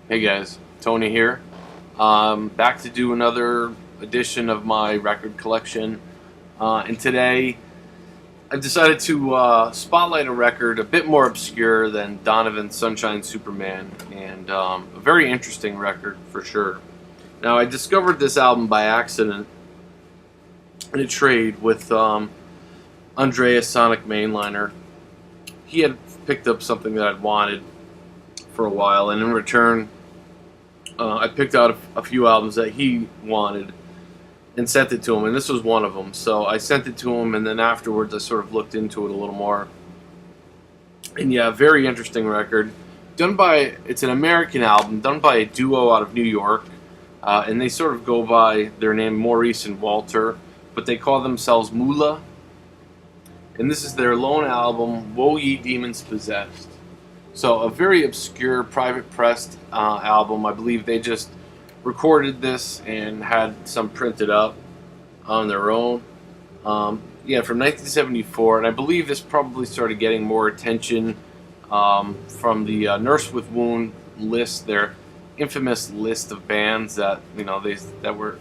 Hey guys, Tony here. Back to do another edition of my record collection. And today I've decided to spotlight a record a bit more obscure than Donovan's Sunshine Superman, and a very interesting record for sure. Now, I discovered this album by accident in a trade with Andreas Sonic Mainliner. He had picked up something that I'd wanted for a while, and in return, I picked out a few albums that he wanted and sent it to him, and this was one of them. So I sent it to him, and then afterwards I sort of looked into it a little more. And yeah, very interesting record. It's an American album done by a duo out of New York, and they sort of go by their name Maurice and Walter, but they call themselves Moolah. And this is their lone album, Woe Ye Demons Possessed. So a very obscure, private pressed album. I believe they just recorded this and had some printed up on their own. Yeah, from 1974, and I believe this probably started getting more attention from the Nurse with Wound list, their infamous list of bands that that were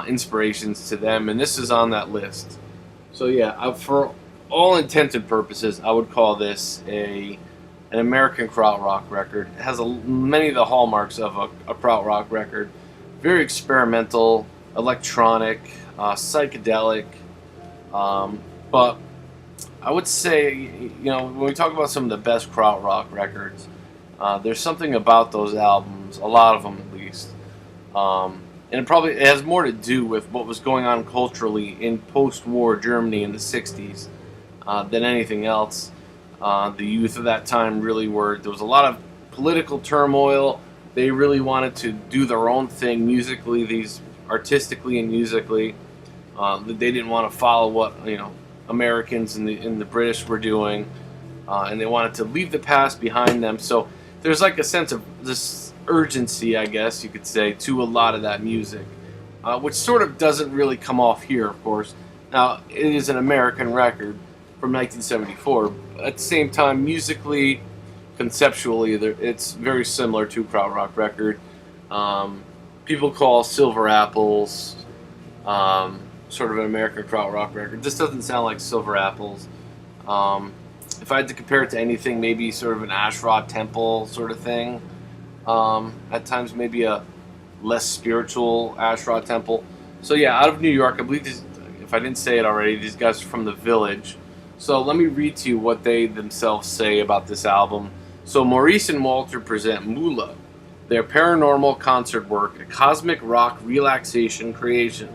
inspirations to them, and this is on that list. So yeah, for all intents and purposes, I would call this an American krautrock record. It has many of the hallmarks of a krautrock record. Very experimental, electronic, psychedelic. But I would say, when we talk about some of the best krautrock records, there's something about those albums, a lot of them at least. And it has more to do with what was going on culturally in post-war Germany in the 60s than anything else. The youth of that time there was a lot of political turmoil. They really wanted to do their own thing musically, artistically and musically. They didn't want to follow what Americans and the British were doing, and they wanted to leave the past behind them. So there's like a sense of this urgency, I guess you could say, to a lot of that music, which sort of doesn't really come off here, of course. Now, it is an American record from 1974. At the same time, musically, conceptually, it's very similar to a krautrock record. People call Silver Apples sort of an American krautrock record. This doesn't sound like Silver Apples. If I had to compare it to anything, maybe sort of an Asherah Temple sort of thing. At times, maybe a less spiritual Asherah Temple. So yeah, out of New York, I believe if I didn't say it already, these guys are from The Village. So let me read to you what they themselves say about this album. So Maurice and Walter present Moolah, their paranormal concert work, a cosmic rock relaxation creation,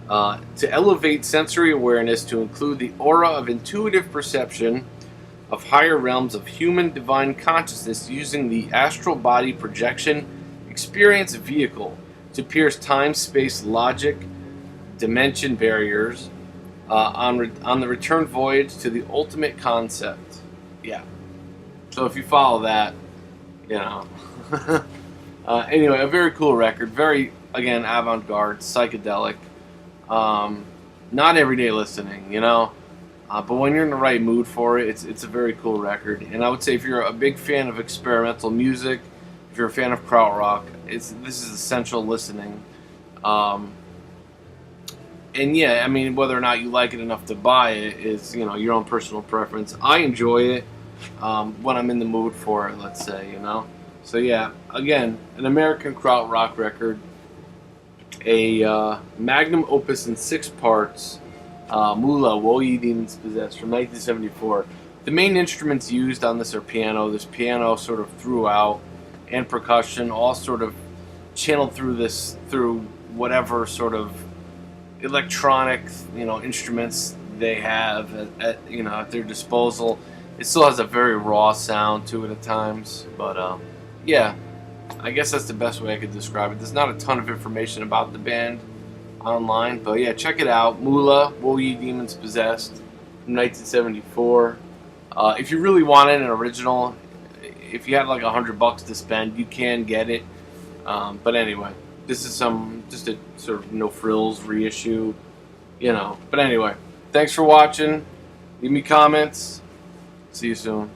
to elevate sensory awareness to include the aura of intuitive perception of higher realms of human divine consciousness using the astral body projection experience vehicle to pierce time-space logic, dimension barriers, on the return voyage to the ultimate concept. Yeah. So if you follow that, anyway, a very cool record. Very, again, avant-garde, psychedelic. Not everyday listening, but when you're in the right mood for it, it's a very cool record. And I would say if you're a big fan of experimental music, if you're a fan of krautrock, this is essential listening. And yeah, I mean, whether or not you like it enough to buy it is, your own personal preference. I enjoy it when I'm in the mood for it, let's say, So yeah, again, an American krautrock record, a magnum opus in 6 parts, Moolah, Woe Ye Demons Possessed, from 1974. The main instruments used on this are piano. There's piano sort of throughout, and percussion, all sort of channeled through whatever sort of electronic, instruments they have at their disposal. It still has a very raw sound to it at times, but yeah, I guess that's the best way I could describe it. There's not a ton of information about the band online, but yeah, check it out. Moolah, Woe Ye Demons Possessed, from 1974. If you really wanted an original, if you had like $100 to spend, you can get it. But anyway, this is just a sort of no frills reissue, But anyway, thanks for watching. Leave me comments. See you soon.